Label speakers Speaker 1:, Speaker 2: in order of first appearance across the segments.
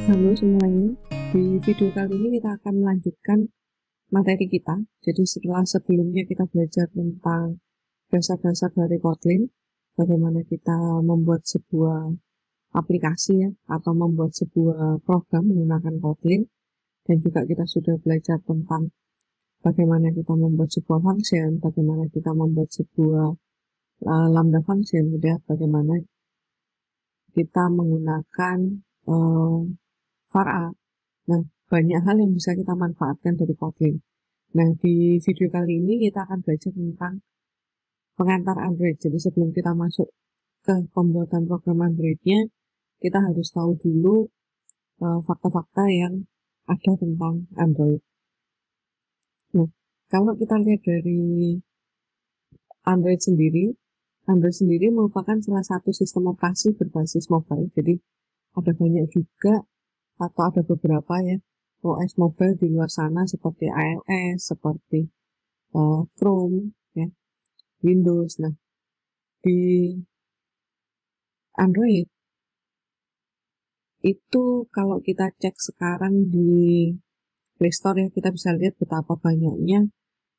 Speaker 1: Halo semuanya, di video kali ini kita akan melanjutkan materi kita. Jadi setelah sebelumnya kita belajar tentang dasar-dasar dari Kotlin, bagaimana kita membuat sebuah aplikasi ya, atau membuat sebuah program menggunakan Kotlin, dan juga kita sudah belajar tentang bagaimana kita membuat sebuah function, bagaimana kita membuat sebuah lambda function, ya, bagaimana kita menggunakan var. Nah, banyak hal yang bisa kita manfaatkan dari Kotlin. Nah, di video kali ini kita akan belajar tentang pengantar Android. Jadi sebelum kita masuk ke pembuatan program Android-nya, kita harus tahu dulu fakta-fakta yang ada tentang Android. Nah, kalau kita lihat dari Android sendiri merupakan salah satu sistem operasi berbasis mobile. Jadi ada banyak juga atau ada beberapa ya OS mobile di luar sana seperti iOS, seperti Chrome, ya, Windows. Nah, di Android itu kalau kita cek sekarang di Play Store ya, kita bisa lihat betapa banyaknya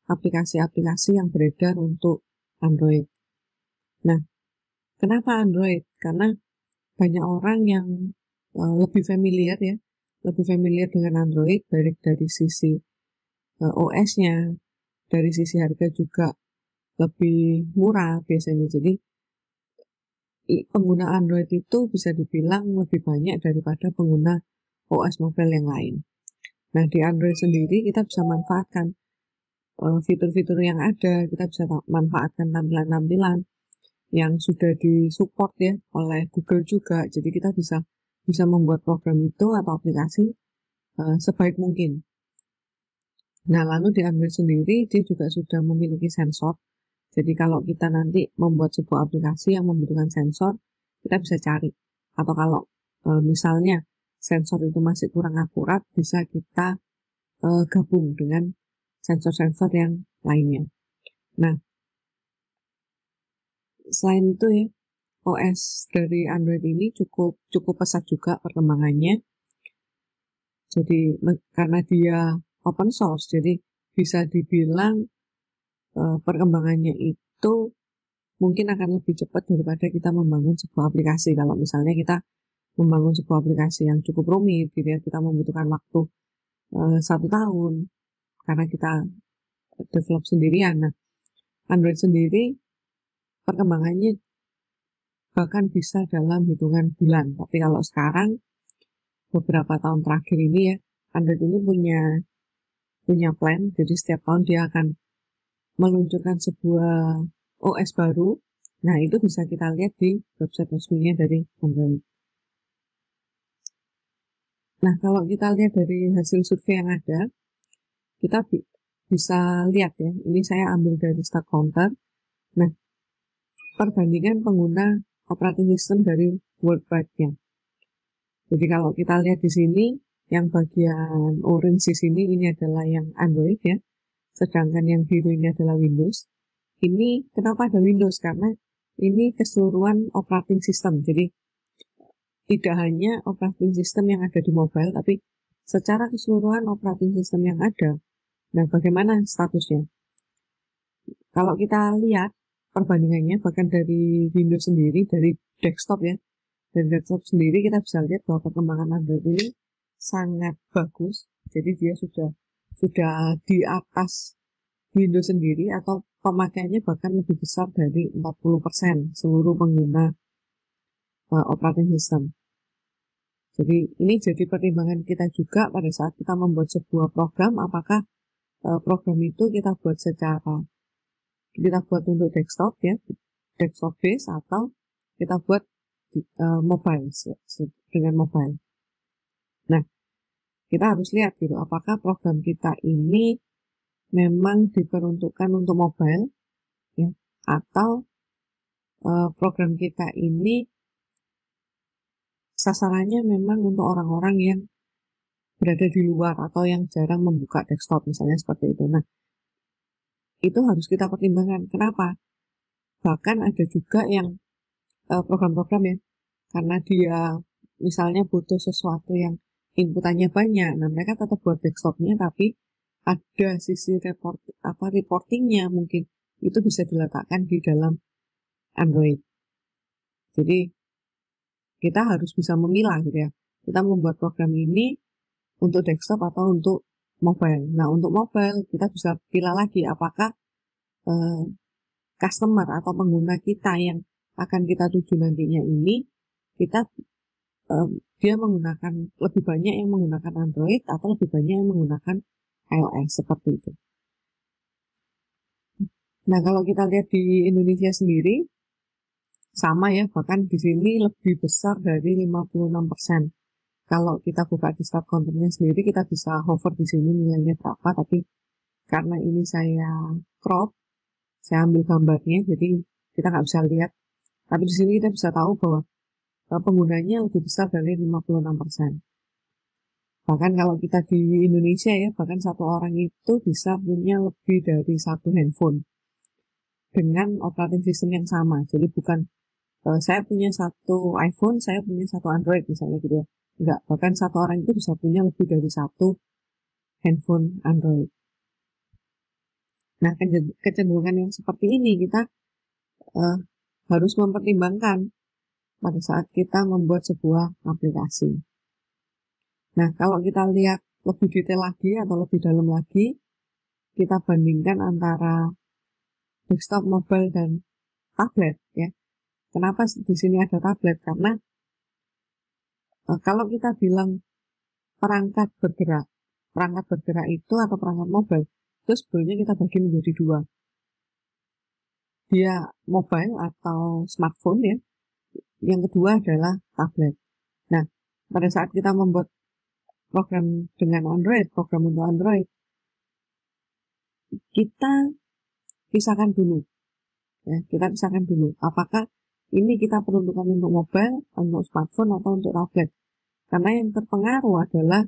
Speaker 1: aplikasi-aplikasi yang beredar untuk Android. Nah, kenapa Android? Karena banyak orang yang lebih familiar dengan Android, baik dari sisi OS-nya, dari sisi harga juga lebih murah biasanya. Jadi pengguna Android itu bisa dibilang lebih banyak daripada pengguna OS mobile yang lain. Nah, di Android sendiri kita bisa manfaatkan fitur-fitur yang ada, kita bisa manfaatkan tampilan-tampilan yang sudah disupport ya oleh Google juga. Jadi kita bisa membuat program itu atau aplikasi sebaik mungkin. Nah, lalu di Android sendiri dia juga sudah memiliki sensor. Jadi kalau kita nanti membuat sebuah aplikasi yang membutuhkan sensor, kita bisa cari. Atau kalau misalnya sensor itu masih kurang akurat, bisa kita gabung dengan sensor-sensor yang lainnya. Nah, selain itu ya, OS dari Android ini cukup pesat juga perkembangannya. Jadi karena dia open source, jadi bisa dibilang perkembangannya itu mungkin akan lebih cepat daripada kita membangun sebuah aplikasi. Kalau misalnya kita membangun sebuah aplikasi yang cukup rumit, gitu ya, kita membutuhkan waktu 1 tahun karena kita develop sendirian. Nah, Android sendiri perkembangannya bahkan bisa dalam hitungan bulan. Tapi kalau sekarang beberapa tahun terakhir ini ya, Android ini punya plan. Jadi setiap tahun dia akan meluncurkan sebuah OS baru. Nah, itu bisa kita lihat di website resminya dari Android. Nah, kalau kita lihat dari hasil survei yang ada, kita bisa lihat ya, ini saya ambil dari StatCounter. Nah, perbandingan pengguna operating system dari worldwide-nya. Jadi kalau kita lihat di sini, yang bagian orange di sini ini adalah yang Android ya, sedangkan yang biru ini adalah Windows. Ini kenapa ada Windows? Karena ini keseluruhan operating system. Jadi tidak hanya operating system yang ada di mobile, tapi secara keseluruhan operating system yang ada. Nah, bagaimana statusnya? Kalau kita lihat perbandingannya, bahkan dari Windows sendiri, dari desktop ya, dari desktop sendiri kita bisa lihat bahwa perkembangan Android ini sangat bagus. Jadi dia sudah di atas Windows sendiri, atau pemakaiannya bahkan lebih besar dari 40% seluruh pengguna operating system. Jadi ini jadi pertimbangan kita juga pada saat kita membuat sebuah program, apakah program itu kita buat untuk desktop ya, desktop base, atau kita buat mobile dengan mobile. Nah, kita harus lihat gitu, apakah program kita ini memang diperuntukkan untuk mobile ya, atau program kita ini sasarannya memang untuk orang-orang yang berada di luar atau yang jarang membuka desktop misalnya seperti itu. Nah, itu harus kita pertimbangkan. Kenapa? Bahkan ada juga yang program-program ya, karena dia misalnya butuh sesuatu yang inputannya banyak. Nah, mereka tetap buat desktopnya, tapi ada sisi reportingnya mungkin itu bisa diletakkan di dalam Android. Jadi kita harus bisa memilah gitu ya. Kita membuat program ini untuk desktop atau untuk mobile. Nah, untuk mobile kita bisa pilih lagi apakah customer atau pengguna kita yang akan kita tuju nantinya ini kita dia menggunakan lebih banyak yang menggunakan Android atau lebih banyak yang menggunakan iOS seperti itu. Nah, kalau kita lihat di Indonesia sendiri sama ya, bahkan di sini lebih besar dari 56%. Kalau kita buka di start counternya sendiri, kita bisa hover di sini nilainya berapa, tapi karena ini saya crop, saya ambil gambarnya, jadi kita nggak bisa lihat. Tapi di sini kita bisa tahu bahwa penggunanya lebih besar dari 56%. Bahkan kalau kita di Indonesia ya, bahkan satu orang itu bisa punya lebih dari satu handphone dengan operating system yang sama. Jadi bukan saya punya satu iPhone, saya punya satu Android misalnya gitu ya. Enggak, bahkan satu orang itu bisa punya lebih dari satu handphone Android. Nah, kecenderungan yang seperti ini kita harus mempertimbangkan pada saat kita membuat sebuah aplikasi. Nah, kalau kita lihat lebih detail lagi atau lebih dalam lagi, kita bandingkan antara desktop, mobile, dan tablet ya. Kenapa di sini ada tablet? Karena kalau kita bilang perangkat bergerak itu atau perangkat mobile, itu sebenarnya kita bagi menjadi dua. Dia mobile atau smartphone ya. Yang kedua adalah tablet. Nah, pada saat kita membuat program dengan Android, program untuk Android, kita pisahkan dulu. Ya, kita pisahkan dulu. Apakah ini kita peruntukan untuk mobile, untuk smartphone, atau untuk tablet? Karena yang terpengaruh adalah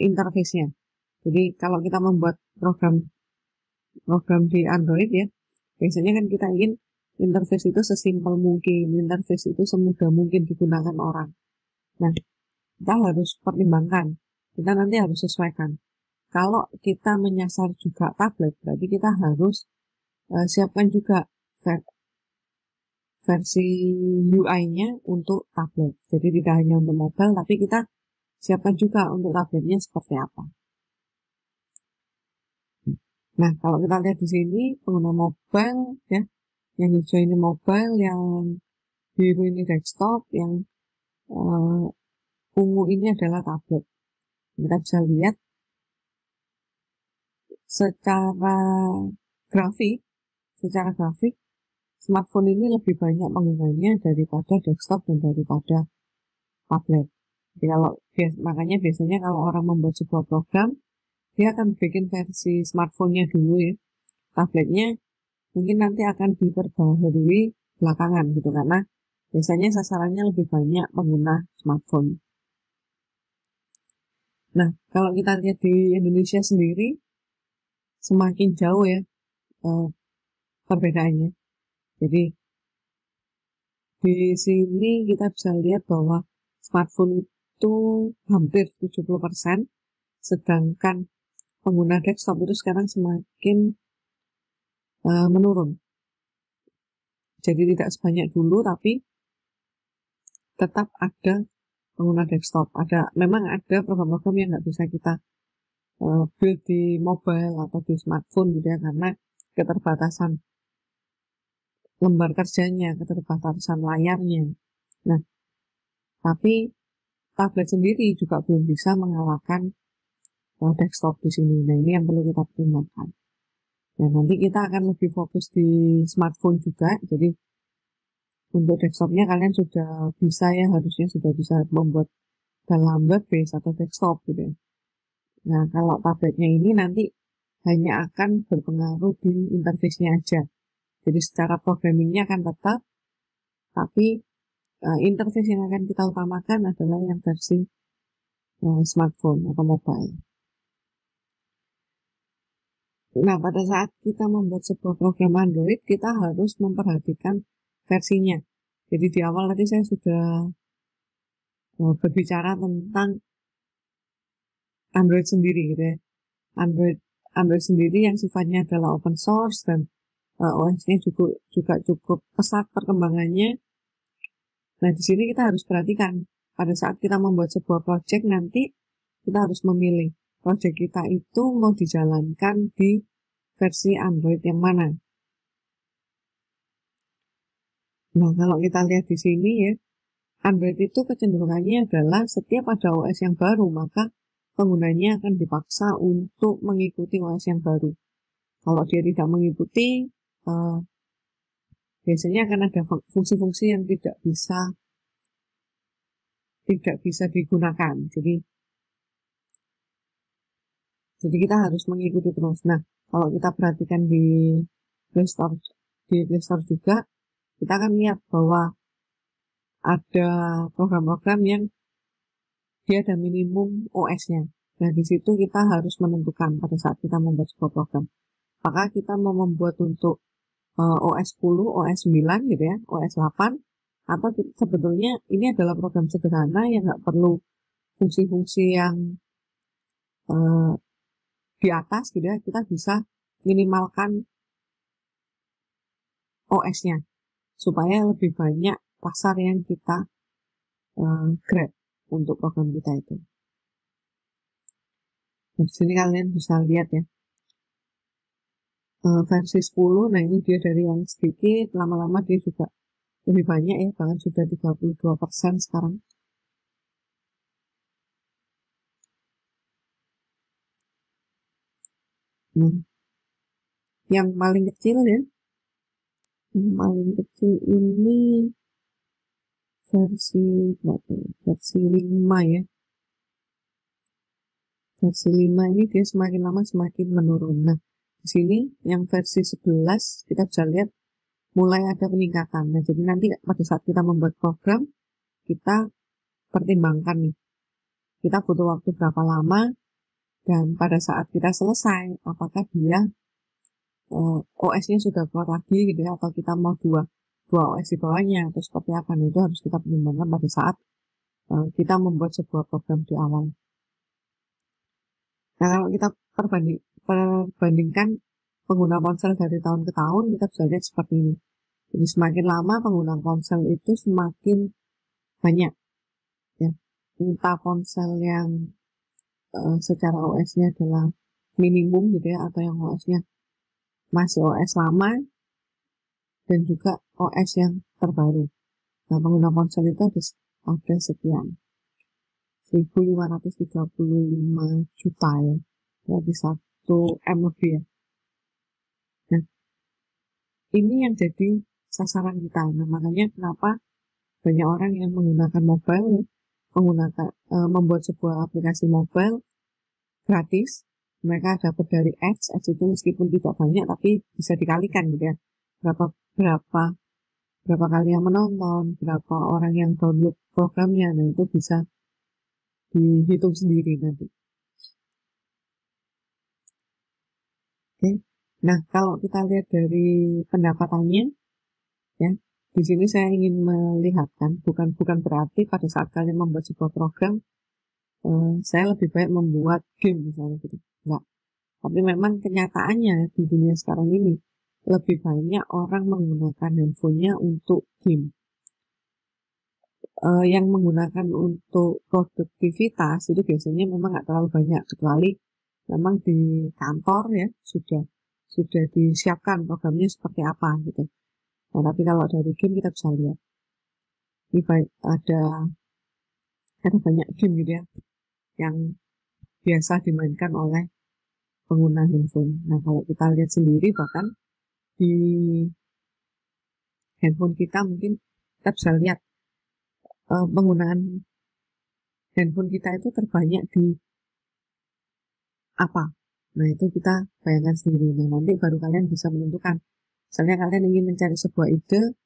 Speaker 1: interface-nya. Jadi kalau kita membuat program di Android ya, biasanya kan kita ingin interface itu sesimpel mungkin, interface itu semudah mungkin digunakan orang. Nah, kita harus pertimbangkan, kita nanti harus sesuaikan. Kalau kita menyasar juga tablet, berarti kita harus siapkan juga versi UI-nya untuk tablet. Jadi tidak hanya untuk mobile, tapi kita siapkan juga untuk tabletnya seperti apa. Nah, kalau kita lihat di sini pengguna mobile ya, yang hijau ini mobile, yang biru ini desktop, yang ungu ini adalah tablet. Kita bisa lihat secara grafik, smartphone ini lebih banyak penggunanya daripada desktop dan daripada tablet. Jadi makanya biasanya kalau orang membuat sebuah program, dia akan bikin versi smartphone-nya dulu ya. Tabletnya mungkin nanti akan diperbaharui belakangan gitu, karena biasanya sasarannya lebih banyak pengguna smartphone. Nah, kalau kita lihat di Indonesia sendiri, semakin jauh ya perbedaannya. Jadi di sini kita bisa lihat bahwa smartphone itu hampir 70%, sedangkan pengguna desktop itu sekarang semakin menurun. Jadi tidak sebanyak dulu, tapi tetap ada pengguna desktop. Memang ada program-program yang nggak bisa kita build di mobile atau di smartphone gitu ya, karena keterbatasan lembar kerjanya, keterbatasan layarnya. Nah, tapi tablet sendiri juga belum bisa mengalahkan desktop di sini. Nah, ini yang perlu kita pertimbangkan. Nah, nanti kita akan lebih fokus di smartphone juga. Jadi untuk desktopnya kalian sudah bisa ya, harusnya sudah bisa membuat dalam web base atau desktop gitu ya. Nah, kalau tabletnya ini nanti hanya akan berpengaruh di interface-nya aja. Jadi secara programmingnya akan tetap, tapi interface yang akan kita utamakan adalah yang versi smartphone atau mobile. Nah, pada saat kita membuat sebuah program Android, kita harus memperhatikan versinya. Jadi di awal tadi saya sudah berbicara tentang Android sendiri gitu ya. Android sendiri yang sifatnya adalah open source dan OS-nya juga cukup pesat perkembangannya. Nah, di sini kita harus perhatikan pada saat kita membuat sebuah project nanti kita harus memilih project kita itu mau dijalankan di versi Android yang mana. Nah, kalau kita lihat di sini ya, Android itu kecenderungannya adalah setiap ada OS yang baru, maka penggunanya akan dipaksa untuk mengikuti OS yang baru. Kalau dia tidak mengikuti, biasanya akan ada fungsi-fungsi yang tidak bisa digunakan. Jadi kita harus mengikuti terus. Nah, kalau kita perhatikan di Play Store juga, kita akan lihat bahwa ada program-program yang dia ada minimum OS-nya. Nah, di situ kita harus menentukan pada saat kita membuat sebuah program. Apakah kita mau membuat untuk OS 10, OS 9 gitu ya, OS 8, atau sebetulnya ini adalah program sederhana yang nggak perlu fungsi-fungsi yang di atas gitu ya, kita bisa minimalkan OS-nya supaya lebih banyak pasar yang kita grab untuk program kita itu. Di sini kalian bisa lihat ya, versi 10, nah ini dia dari yang sedikit, lama-lama dia juga lebih banyak ya, bahkan sudah 32% sekarang. Nah, yang paling kecil ya, yang paling kecil ini versi 5 ya. Versi 5 ini dia semakin lama semakin menurun. Nah, di sini yang versi 11 kita bisa lihat mulai ada peningkatan. Nah, jadi nanti pada saat kita membuat program, kita pertimbangkan nih, kita butuh waktu berapa lama, dan pada saat kita selesai, apakah dia OS-nya sudah kuat lagi gitu ya, atau kita mau dua OS di bawahnya, atau seperti apa. Nah, itu harus kita pertimbangkan pada saat kita membuat sebuah program di awal. Nah, kalau kita perbandingkan pengguna ponsel dari tahun ke tahun, kita bisa lihat seperti ini. Jadi semakin lama pengguna ponsel itu semakin banyak. Ya. Entah ponsel yang secara OS-nya adalah minimum gitu ya, atau yang OS-nya masih OS lama, dan juga OS yang terbaru. Nah, pengguna ponsel itu ada sekian. 1.535 juta ya. Berarti 1 M lebih ya. Nah, ini yang jadi sasaran kita. Nah, makanya kenapa banyak orang yang menggunakan mobile ya, membuat sebuah aplikasi mobile gratis. Mereka dapat dari ads itu meskipun tidak banyak tapi bisa dikalikan gitu ya. Berapa kali yang menonton, berapa orang yang download programnya, nah itu bisa dihitung sendiri nanti. Oke. Nah, kalau kita lihat dari pendapatannya, ya, di sini saya ingin melihatkan, bukan berarti pada saat kalian membuat sebuah program, saya lebih baik membuat game misalnya gitu. Enggak. Tapi memang kenyataannya di dunia sekarang ini, lebih banyak orang menggunakan handphonenya untuk game. Yang menggunakan untuk produktivitas itu biasanya memang nggak terlalu banyak, kecuali memang di kantor ya sudah disiapkan programnya seperti apa gitu. Nah, tapi kalau dari game kita bisa lihat ini ada banyak game gitu ya yang biasa dimainkan oleh pengguna handphone. Nah, kalau kita lihat sendiri bahkan di handphone kita mungkin kita bisa lihat penggunaan handphone kita itu terbanyak di apa. Nah, itu kita bayangkan sendiri. Nah, nanti baru kalian bisa menentukan. Misalnya kalian ingin mencari sebuah ide,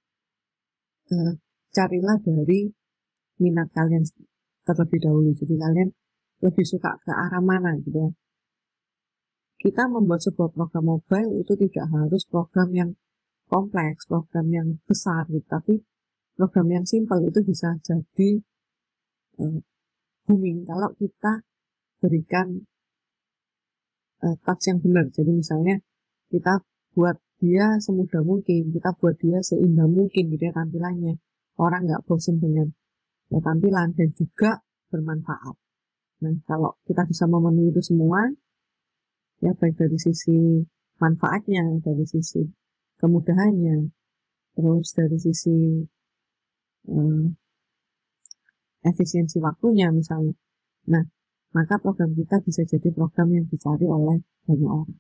Speaker 1: carilah dari minat kalian terlebih dahulu. Jadi kalian lebih suka ke arah mana gitu ya. Kita membuat sebuah program mobile itu tidak harus program yang kompleks, program yang besar gitu. Tapi program yang simpel itu bisa jadi booming kalau kita berikan touch yang benar. Jadi misalnya kita buat dia semudah mungkin, kita buat dia seindah mungkin gitu ya tampilannya. Orang nggak bosen dengan tampilan dan juga bermanfaat. Nah, kalau kita bisa memenuhi itu semua, ya baik dari sisi manfaatnya, dari sisi kemudahannya, terus dari sisi efisiensi waktunya misalnya. Nah, maka program kita bisa jadi program yang dicari oleh banyak orang.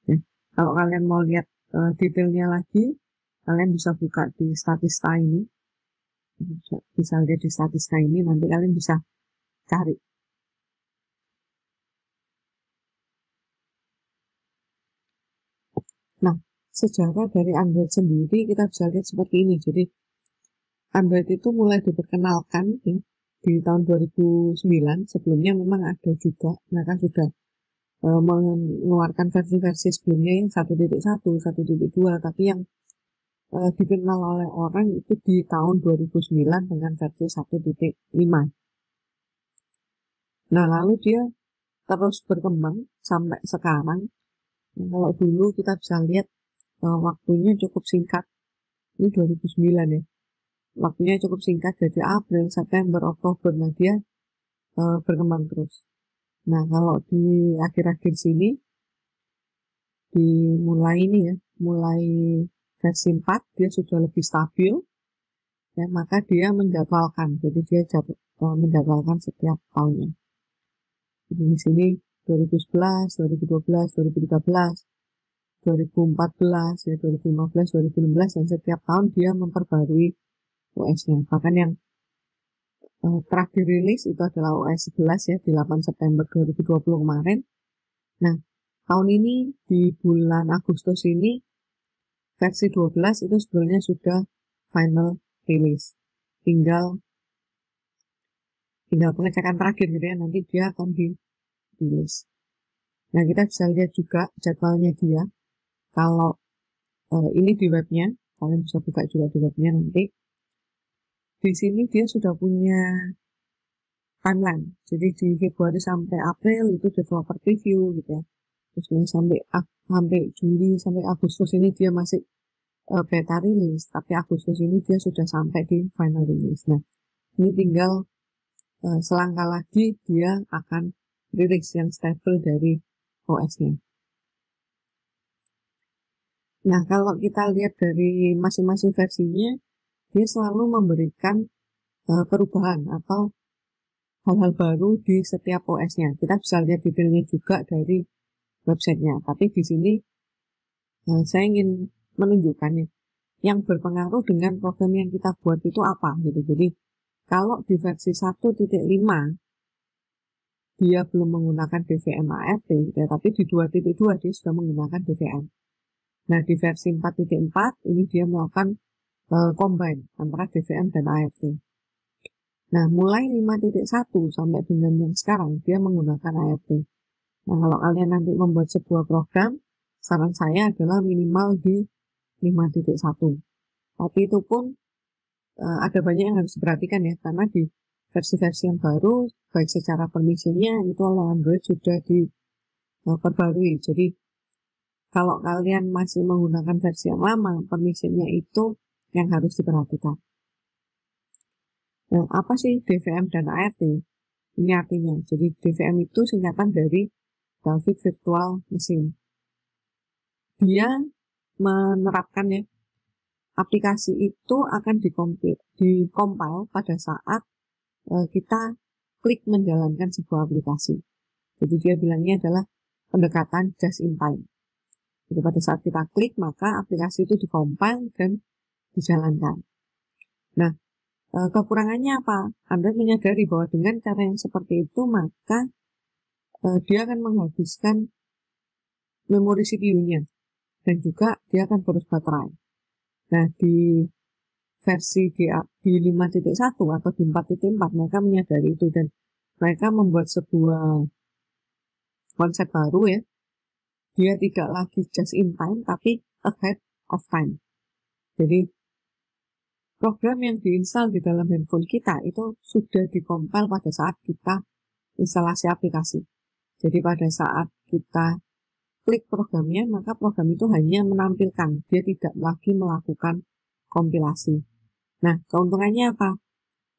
Speaker 1: Oke. Kalau kalian mau lihat detailnya lagi, kalian bisa buka di Statista ini. Bisa lihat di Statista ini, nanti kalian bisa cari. Nah, sejarah dari Android sendiri kita bisa lihat seperti ini. Jadi, Android itu mulai diperkenalkan ya, di tahun 2009. Sebelumnya memang ada juga, mereka sudah mengeluarkan versi-versi sebelumnya yang 1.1, 1.2, tapi yang dikenal oleh orang itu di tahun 2009 dengan versi 1.5. Nah, lalu dia terus berkembang sampai sekarang. Nah, kalau dulu kita bisa lihat waktunya cukup singkat. Ini 2009 ya. Waktunya cukup singkat, jadi April, September, Oktober. Nah, dia berkembang terus. Nah, kalau di akhir-akhir sini, dimulai ini ya, mulai versi 4, dia sudah lebih stabil. Ya, maka dia menjadwalkan. Jadi dia menjadwalkan setiap tahunnya. Jadi di sini 2011, 2012, 2013, 2014, ya 2015, 2016, dan setiap tahun dia memperbarui OS-nya. Bahkan yang terakhir rilis itu adalah OS 11 ya, di 8 September 2020 kemarin. Nah, tahun ini di bulan Agustus ini versi 12 itu sebenarnya sudah final release. Tinggal pengecekan terakhir gitu ya, nanti dia akan dirilis. Nah, kita bisa lihat juga jadwalnya dia. Kalau ini di webnya, kalian bisa buka juga di webnya nanti. Di sini dia sudah punya timeline. Jadi di Februari sampai April itu developer preview gitu ya. Terus sampai Juli sampai Agustus ini dia masih beta release, tapi Agustus ini dia sudah sampai di final release. Nah, ini tinggal selangkah lagi dia akan rilis yang stable dari OS-nya. Nah, kalau kita lihat dari masing-masing versinya, dia selalu memberikan perubahan atau hal-hal baru di setiap OS-nya. Kita bisa lihat detailnya juga dari websitenya. Tapi di sini saya ingin menunjukkannya. Yang berpengaruh dengan program yang kita buat itu apa gitu. Jadi kalau di versi 1.5 dia belum menggunakan DVM ART, ya, tapi di 2.2 dia sudah menggunakan DVM. Nah, di versi 4.4 ini dia melakukan combine antara DVM dan ART. Nah, mulai 5.1 sampai dengan yang sekarang dia menggunakan ART. Nah, kalau kalian nanti membuat sebuah program, saran saya adalah minimal di 5.1. Tapi itu pun ada banyak yang harus diperhatikan ya, karena di versi-versi yang baru, baik secara permission-nya itu oleh Android sudah diperbarui. Jadi kalau kalian masih menggunakan versi yang lama, permission-nya itu yang harus diperhatikan. Nah, apa sih DVM dan ART? Ini artinya, jadi DVM itu singkatan dari Dalvik Virtual Machine. Dia menerapkan ya, aplikasi itu akan dikompil pada saat kita klik menjalankan sebuah aplikasi. Jadi dia bilangnya adalah pendekatan just in time. Jadi pada saat kita klik, maka aplikasi itu dikompil dan dijalankan. Nah, kekurangannya apa? Android menyadari bahwa dengan cara yang seperti itu, maka dia akan menghabiskan memori CPU-nya. Dan juga dia akan boros baterai. Nah, di versi di 5.1 atau di 4.4 mereka menyadari itu dan mereka membuat sebuah konsep baru ya. Dia tidak lagi just in time tapi ahead of time. Jadi program yang diinstal di dalam handphone kita itu sudah dikompil pada saat kita instalasi aplikasi. Jadi pada saat kita klik programnya, maka program itu hanya menampilkan, dia tidak lagi melakukan kompilasi. Nah, keuntungannya apa?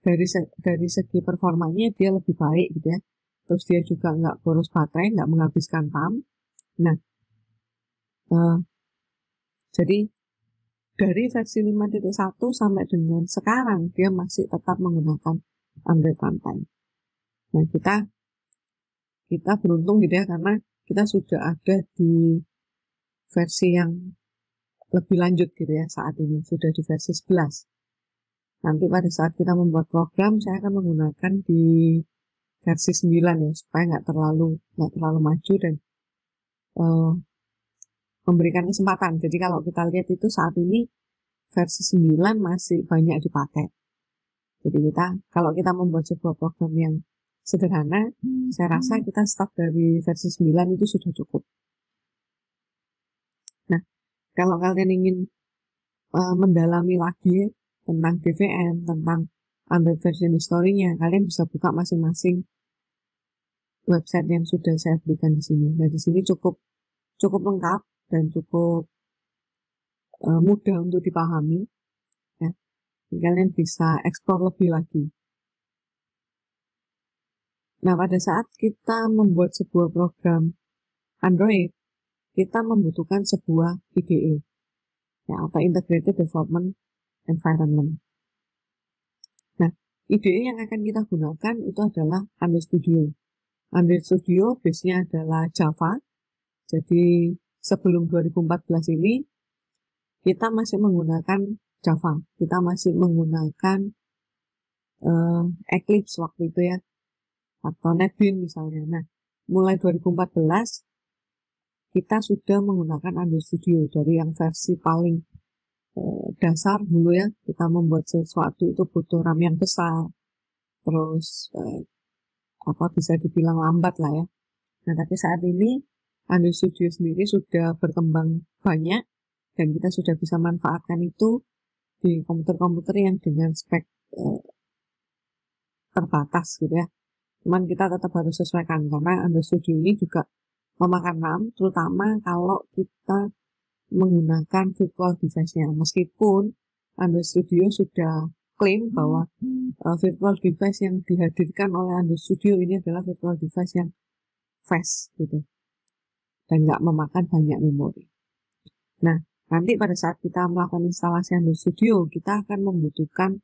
Speaker 1: Dari segi performanya dia lebih baik gitu ya. Terus dia juga nggak boros baterai, nggak menghabiskan RAM. Nah, jadi dari versi 5.1 sampai dengan sekarang dia masih tetap menggunakan Android Runtime. Nah, kita beruntung gitu ya, karena kita sudah ada di versi yang lebih lanjut gitu ya saat ini, sudah di versi 11. Nanti pada saat kita membuat program, saya akan menggunakan di versi 9 ya, supaya nggak terlalu maju dan memberikan kesempatan. Jadi kalau kita lihat itu saat ini versi 9 masih banyak dipakai. Jadi kalau kita membuat sebuah program yang sederhana, saya rasa kita start dari versi 9 itu sudah cukup. Nah, kalau kalian ingin mendalami lagi tentang DVM, tentang Android version history-nya, kalian bisa buka masing-masing website yang sudah saya berikan di sini. Nah, di sini cukup lengkap dan cukup mudah untuk dipahami. Ya. Kalian bisa eksplor lebih lagi. Nah, pada saat kita membuat sebuah program Android, kita membutuhkan sebuah IDE, ya, atau Integrated Development Environment. Nah, IDE yang akan kita gunakan itu adalah Android Studio. Android Studio base-nya adalah Java. Jadi sebelum 2014 ini kita masih menggunakan Java. Kita masih menggunakan Eclipse waktu itu ya, atau NetBeans misalnya. Nah, mulai 2014 kita sudah menggunakan Android Studio dari yang versi paling dasar dulu ya. Kita membuat sesuatu itu butuh RAM yang besar, terus bisa dibilang lambat lah ya. Nah, tapi saat ini Android Studio sendiri sudah berkembang banyak dan kita sudah bisa manfaatkan itu di komputer-komputer yang dengan spek terbatas gitu ya. Cuman kita tetap harus sesuaikan karena Android Studio ini juga memakan RAM, terutama kalau kita menggunakan virtual device-nya. Meskipun Android Studio sudah klaim bahwa virtual device yang dihadirkan oleh Android Studio ini adalah virtual device yang fast gitu dan nggak memakan banyak memori. Nah, nanti pada saat kita melakukan instalasi Android Studio, kita akan membutuhkan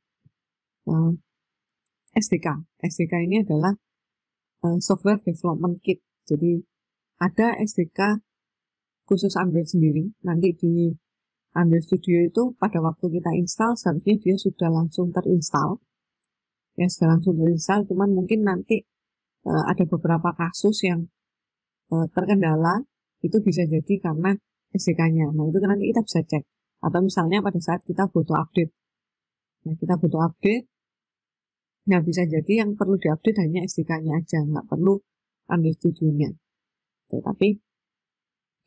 Speaker 1: SDK. SDK ini adalah Software Development Kit. Jadi ada SDK khusus Android sendiri. Nanti di Android Studio itu pada waktu kita install seharusnya dia sudah langsung terinstall. Ya, sudah langsung terinstall, cuman mungkin nanti ada beberapa kasus yang terkendala, itu bisa jadi karena SDK-nya. Nah, itu nanti kita bisa cek. Atau misalnya pada saat kita butuh update. Nah, kita butuh update. Nah, bisa jadi yang perlu diupdate hanya SDK-nya aja, nggak perlu Android Studio-nya. Tetapi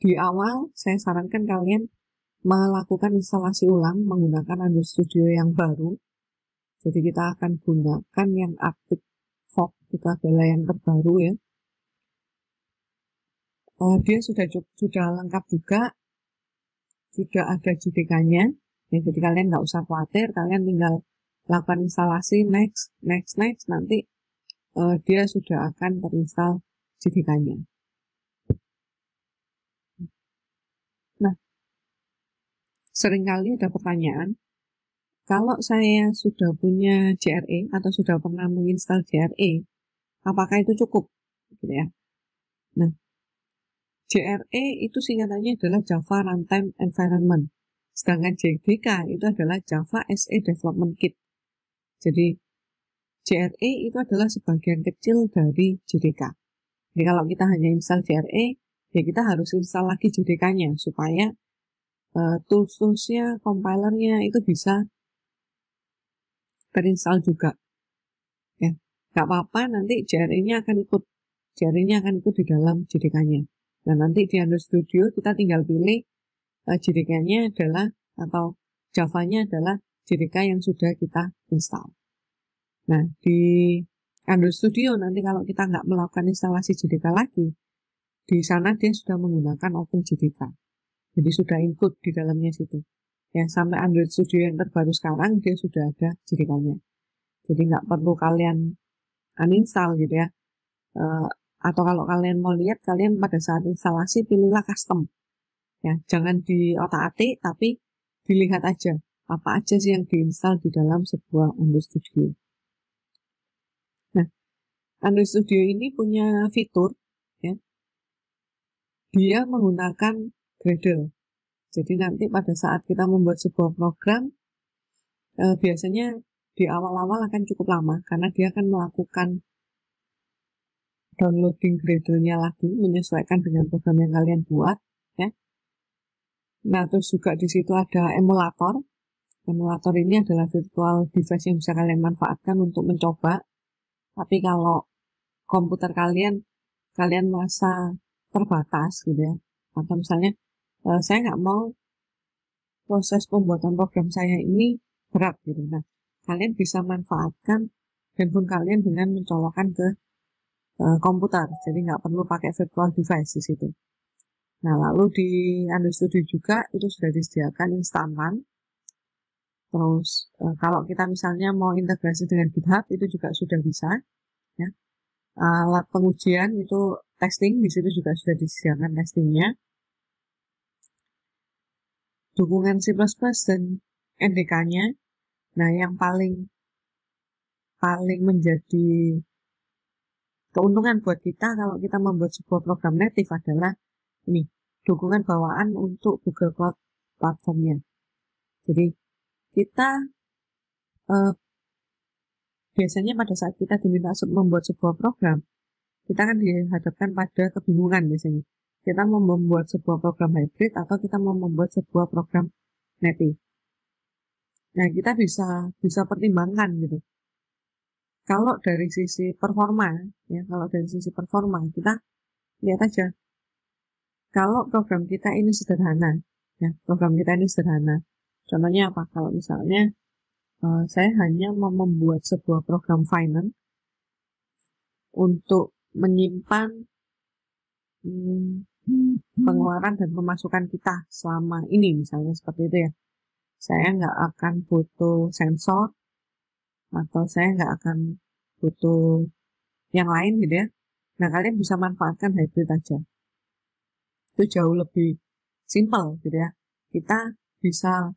Speaker 1: di awal saya sarankan kalian melakukan instalasi ulang menggunakan Android Studio yang baru. Jadi kita akan gunakan yang Arctic Fog, itu adalah yang terbaru ya. Dia sudah lengkap juga, sudah ada JDK-nya. Ya, jadi kalian nggak usah khawatir, kalian tinggal lakukan instalasi, next, nanti dia sudah akan terinstall JDK-nya. Nah, seringkali ada pertanyaan, kalau saya sudah punya JRE atau sudah pernah menginstal JRE, apakah itu cukup? Gitu ya. Nah, JRE itu singkatannya adalah Java Runtime Environment. Sedangkan JDK itu adalah Java SE Development Kit. Jadi JRE itu adalah sebagian kecil dari JDK. Jadi kalau kita hanya install JRE, ya kita harus install lagi JDK-nya supaya tools-toolsnya, compilernya itu bisa terinstall juga. Ya, nggak apa-apa, nanti JRE-nya akan ikut di dalam JDK-nya. Nah, nanti di Android Studio kita tinggal pilih JDK-nya adalah atau Java-nya adalah JDK yang sudah kita install. Nah, di Android Studio nanti kalau kita nggak melakukan instalasi JDK lagi, di sana dia sudah menggunakan OpenJDK. Jadi sudah include di dalamnya situ. Ya, sampai Android Studio yang terbaru sekarang dia sudah ada JDK-nya. Jadi nggak perlu kalian uninstall gitu ya. Atau kalau kalian mau lihat, kalian pada saat instalasi pilihlah custom. Ya, jangan di otak-atik, tapi dilihat aja apa aja sih yang diinstal di dalam sebuah Android Studio. Nah, Android Studio ini punya fitur, ya, dia menggunakan Gradle. Jadi nanti pada saat kita membuat sebuah program, biasanya di awal-awal akan cukup lama, karena dia akan melakukan downloading Gradle-nya lagi, menyesuaikan dengan program yang kalian buat, ya. Nah, terus juga di situ ada emulator. Emulator ini adalah virtual device yang bisa kalian manfaatkan untuk mencoba. Tapi kalau komputer kalian merasa terbatas gitu ya, atau misalnya saya nggak mau proses pembuatan program saya ini berat gitu. Nah, kalian bisa manfaatkan handphone kalian dengan mencolokkan ke komputer, jadi nggak perlu pakai virtual device di situ. Nah, lalu di Android Studio juga itu sudah disediakan instant run. Terus kalau kita misalnya mau integrasi dengan GitHub itu juga sudah bisa. Ya. Alat pengujian itu testing, di situ juga sudah disediakan testingnya. Dukungan C++ dan NDK-nya. Nah, yang paling menjadi keuntungan buat kita kalau kita membuat sebuah program native adalah ini, dukungan bawaan untuk Google Cloud platformnya. Jadi kita biasanya pada saat kita diminta membuat sebuah program, kita kan dihadapkan pada kebingungan biasanya. Kita mau membuat sebuah program hybrid atau kita mau membuat sebuah program native. Nah, kita bisa pertimbangkan gitu. Kalau dari sisi performa, ya, kita lihat aja. Kalau program kita ini sederhana, ya, Contohnya apa? Kalau misalnya saya hanya mau membuat sebuah program finance untuk menyimpan pengeluaran dan pemasukan kita selama ini, misalnya seperti itu ya. Saya nggak akan butuh sensor, atau saya nggak akan butuh yang lain gitu ya. Nah, kalian bisa manfaatkan hybrid aja. Itu jauh lebih simple gitu ya. Kita bisa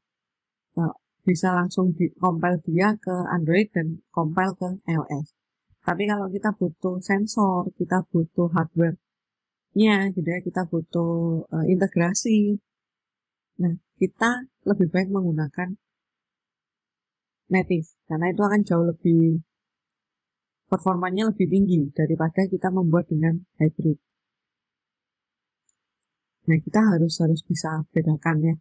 Speaker 1: langsung compile dia ke Android dan compile ke iOS. Tapi kalau kita butuh sensor, kita butuh hardware-nya gitu ya, kita butuh integrasi. Nah, kita lebih baik menggunakan native, karena itu akan jauh lebih performanya lebih tinggi daripada kita membuat dengan hybrid. Nah, kita harus bisa bedakan ya.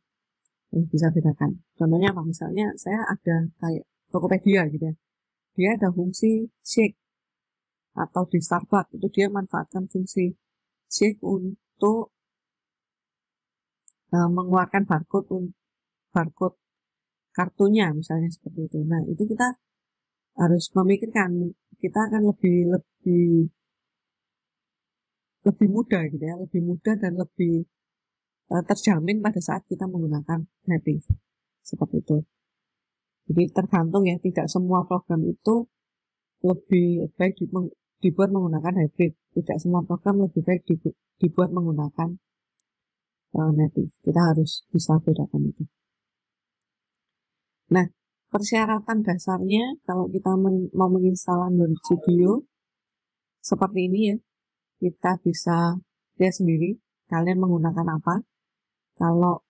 Speaker 1: Contohnya apa? Misalnya saya ada kayak Tokopedia gitu ya. Dia ada fungsi shake, atau di Starbucks itu dia manfaatkan fungsi shake untuk mengeluarkan barcode kartunya misalnya seperti itu. Nah, itu kita harus memikirkan, kita akan lebih mudah gitu ya, lebih mudah dan lebih terjamin pada saat kita menggunakan native seperti itu. Jadi tergantung ya, tidak semua program itu lebih baik dibuat menggunakan hybrid. Tidak semua program lebih baik dibuat menggunakan native. Kita harus bisa bedakan itu. Nah, persyaratan dasarnya kalau kita mau menginstal Android Studio seperti ini ya. Kita bisa lihat sendiri kalian menggunakan apa. Kalau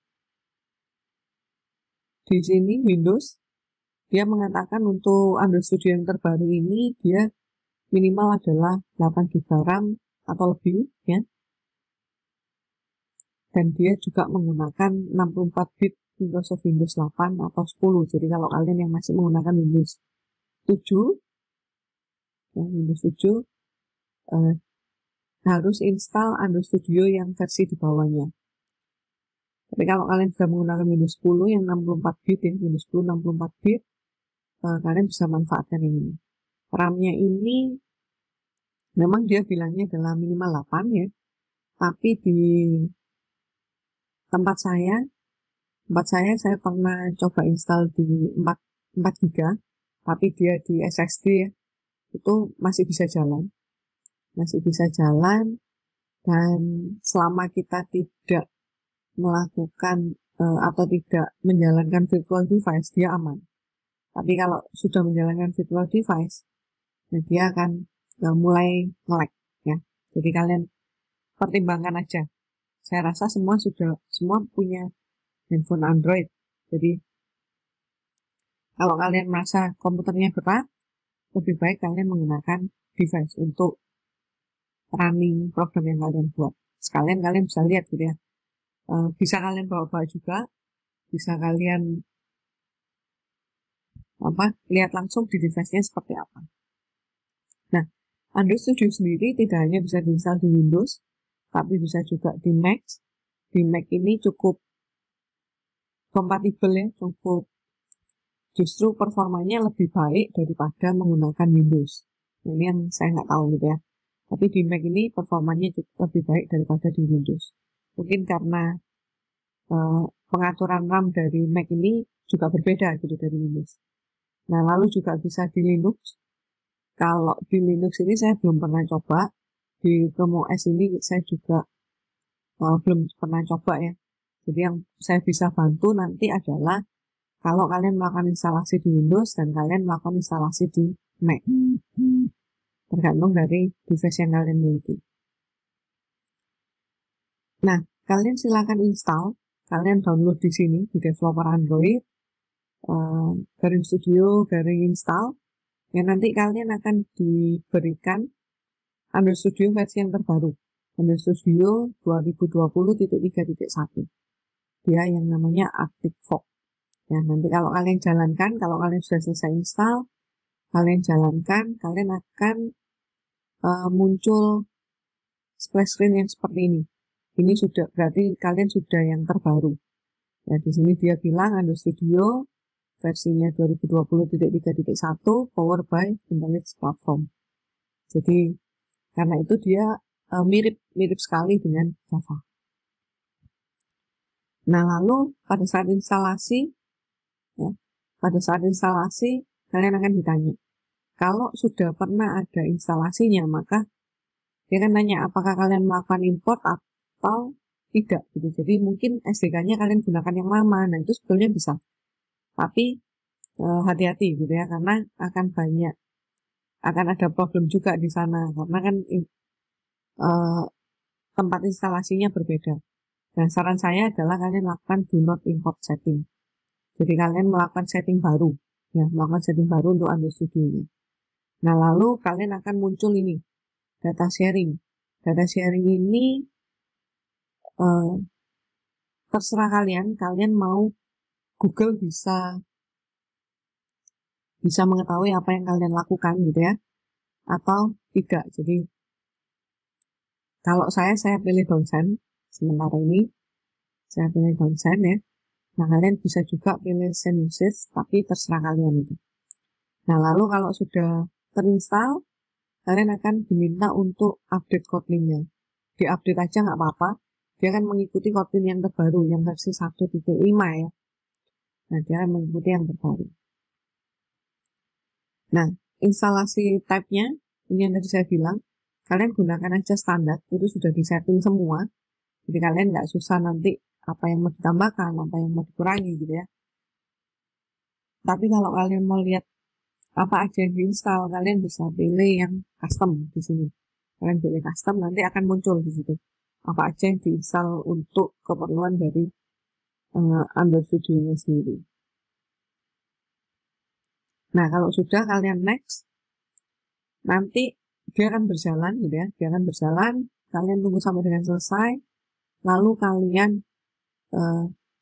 Speaker 1: di sini Windows, dia mengatakan untuk Android Studio yang terbaru ini dia minimal adalah 8 GB RAM atau lebih ya. Dan dia juga menggunakan 64 bit Microsoft Windows 8 atau 10. Jadi kalau kalian yang masih menggunakan Windows 7 ya, Windows 7 harus install Android Studio yang versi di bawahnya. Tapi Tapi kalau kalian sudah menggunakan Windows 10 yang 64 bit ya, Windows 10 64 bit, kalian bisa manfaatkan yang ini. RAM-nya ini memang dia bilangnya adalah minimal 8 ya, tapi di tempat saya pernah coba install di 4 GB, tapi dia di SSD ya, itu masih bisa jalan. Dan selama kita tidak melakukan atau tidak menjalankan virtual device, dia aman. Tapi kalau sudah menjalankan virtual device, dia akan mulai nge-lag ya. Jadi kalian pertimbangkan aja. Saya rasa semua punya handphone Android. Jadi kalau kalian merasa komputernya berat, lebih baik kalian menggunakan device untuk running program yang kalian buat. Sekalian kalian bisa lihat gitu ya. Bisa kalian bawa juga, bisa kalian lihat langsung di device-nya seperti apa. Nah, Android Studio sendiri tidak hanya bisa diinstal di Windows, tapi bisa juga di Mac. Di Mac ini cukup kompatibel ya, justru performanya lebih baik daripada menggunakan Windows. Nah, ini yang saya nggak tahu gitu ya. Tapi di Mac ini performanya lebih baik daripada di Windows. Mungkin karena pengaturan RAM dari Mac ini juga berbeda gitu dari Windows. Nah, lalu juga bisa di Linux. Kalau di Linux ini saya belum pernah coba. Di ChromeOS ini saya juga belum pernah coba ya. Jadi yang saya bisa bantu nanti adalah kalau kalian melakukan instalasi di Windows dan kalian melakukan instalasi di Mac. Tergantung dari device yang kalian miliki. Nah, kalian silakan install. Kalian download di sini, di developer Android. Garing Studio, garing install. Ya, nanti kalian akan diberikan Android Studio versi yang terbaru. Android Studio 2020.3.1. Dia yang namanya Arctic Fog. Ya, nanti kalau kalian jalankan, kalau kalian sudah selesai install, kalian jalankan, kalian akan muncul splash screen yang seperti ini. Ini sudah berarti kalian sudah yang terbaru. Ya, di sini dia bilang Android Studio versinya 2020.3.1 powered by Intelix Platform. Jadi karena itu dia mirip sekali dengan Java. Nah, lalu pada saat instalasi kalian akan ditanya. Kalau sudah pernah ada instalasinya, maka dia akan tanya apakah kalian melakukan import atau tidak gitu. Jadi mungkin SDK-nya kalian gunakan yang lama. Nah, itu sebetulnya bisa. Tapi hati-hati gitu ya, karena akan ada problem juga di sana karena kan tempat instalasinya berbeda. Dan saran saya adalah kalian lakukan do not import setting. Jadi kalian melakukan setting baru, ya, melakukan setting baru untuk Android Studio-nya. Nah, lalu kalian akan muncul ini, data sharing. Data sharing ini terserah kalian mau Google bisa mengetahui apa yang kalian lakukan gitu ya, atau tidak. Jadi kalau saya pilih Downsign sementara ini, saya pilih Downsign ya. Nah, kalian bisa juga pilih Send Usage, tapi terserah kalian itu. Nah, lalu kalau sudah terinstall, kalian akan diminta untuk update Kotlin-nya. Di-update aja nggak apa-apa, dia akan mengikuti Kotlin yang terbaru, yang versi 1.5 ya. Nah, dia akan mengikuti yang terbaru. Nah, instalasi type-nya, ini yang tadi saya bilang, kalian gunakan aja standar, itu sudah disetting semua. Jadi kalian nggak susah nanti apa yang mau ditambahkan, apa yang mau dikurangi gitu ya. Tapi kalau kalian mau lihat apa aja yang diinstal, kalian bisa pilih yang custom di sini. Kalian pilih custom, nanti akan muncul di situ apa aja yang diinstal untuk keperluan dari Android Studio-nya sendiri. Nah, kalau sudah kalian next, nanti dia akan berjalan gitu ya. Dia akan berjalan, kalian tunggu sampai dengan selesai, lalu kalian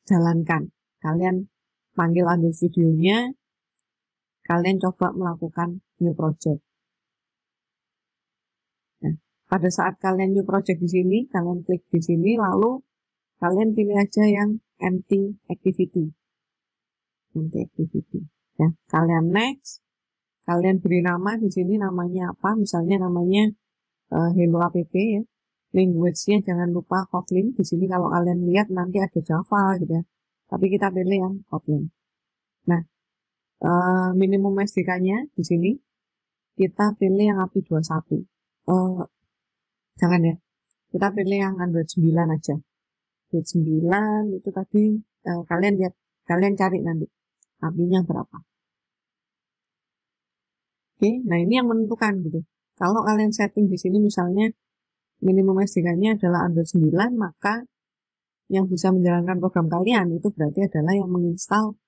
Speaker 1: jalankan. Kalian panggil Android Studio-nya, kalian coba melakukan new project. Nah, pada saat kalian new project di sini, kalian klik di sini, lalu kalian pilih aja yang empty activity. Ya, kalian next, kalian beri nama di sini, namanya apa? Misalnya namanya Hello App ya. Language-nya jangan lupa Kotlin. Di sini kalau kalian lihat nanti ada Java gitu ya. Tapi kita pilih yang Kotlin. Nah, minimum SDK-nya di sini kita pilih yang API 21. Jangan ya. Kita pilih yang Android 9 aja. Android 9 itu tadi kalian lihat, kalian cari nanti API-nya berapa. Oke, nah ini yang menentukan gitu. Kalau kalian setting di sini misalnya minimum SDK-nya adalah Android 9, maka yang bisa menjalankan program kalian itu berarti adalah yang menginstal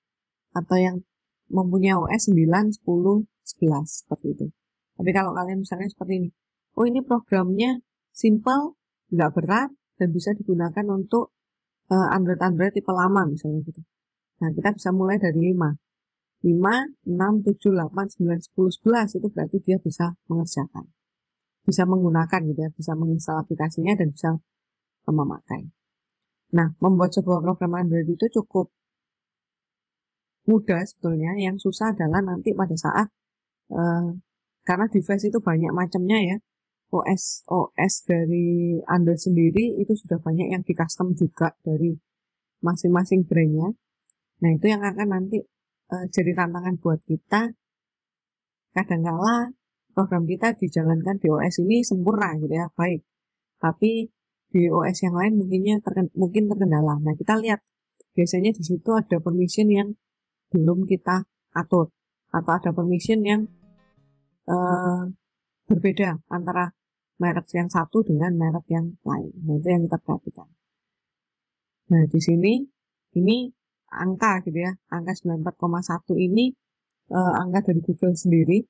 Speaker 1: atau yang mempunyai OS 9, 10, 11 seperti itu. Tapi kalau kalian misalnya seperti ini, oh ini programnya simple, nggak berat, dan bisa digunakan untuk Android tipe lama misalnya gitu. Nah, kita bisa mulai dari 5, 6, 7, 8, 9, 10, 11 itu berarti dia bisa mengerjakan. Bisa menggunakan gitu ya, bisa menginstal aplikasinya dan bisa memakai. Nah, membuat sebuah program Android itu cukup mudah sebetulnya. Yang susah adalah nanti pada saat karena device itu banyak macamnya ya. OS dari Android sendiri itu sudah banyak yang di custom juga dari masing-masing brandnya. Nah, itu yang akan nanti jadi tantangan buat kita. Kadang-kala program kita dijalankan di OS ini sempurna gitu ya, baik. Tapi di OS yang lain mungkin terkendala. Nah, kita lihat biasanya di situ ada permission yang belum kita atur atau ada permission yang berbeda antara merek yang satu dengan merek yang lain. Nah, itu yang kita perhatikan. Nah, di sini ini angka gitu ya, angka 94,1 ini angka dari Google sendiri.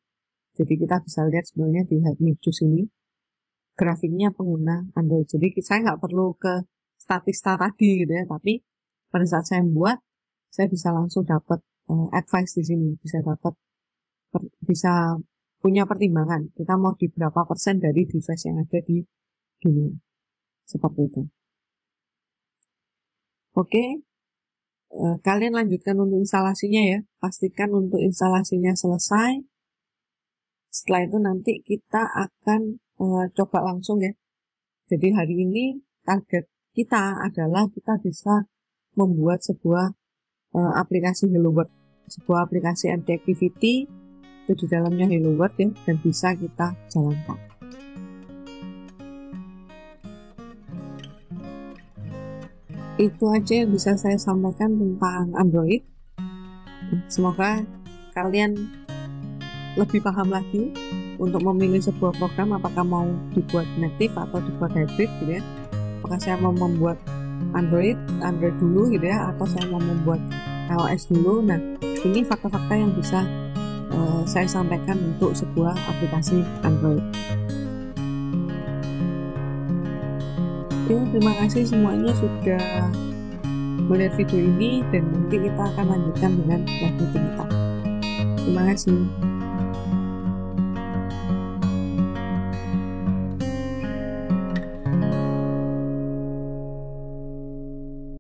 Speaker 1: Jadi kita bisa lihat sebenarnya di Help Me Choose ini grafiknya pengguna Android. Jadi saya nggak perlu ke statistik tadi gitu ya, tapi pada saat saya buat, saya bisa langsung dapat advice di sini, bisa punya pertimbangan. Kita mau di berapa persen dari device yang ada di dunia. Seperti itu. Oke. Kalian lanjutkan untuk instalasinya ya. Pastikan untuk instalasinya selesai. Setelah itu nanti kita akan coba langsung ya. Jadi hari ini target kita adalah kita bisa membuat sebuah aplikasi Hello World, sebuah aplikasi empty activity itu di dalamnya Hello World ya, dan bisa kita jalankan. Itu aja yang bisa saya sampaikan tentang Android. Semoga kalian lebih paham lagi untuk memilih sebuah program, apakah mau dibuat native atau dibuat hybrid gitu ya. Apakah saya mau membuat Android dulu gitu ya, atau saya mau membuat iOS dulu. Nah, ini fakta-fakta yang bisa saya sampaikan untuk sebuah aplikasi Android. Oke, terima kasih semuanya sudah melihat video ini, dan nanti kita akan lanjutkan dengan lanjutan kita. Terima kasih.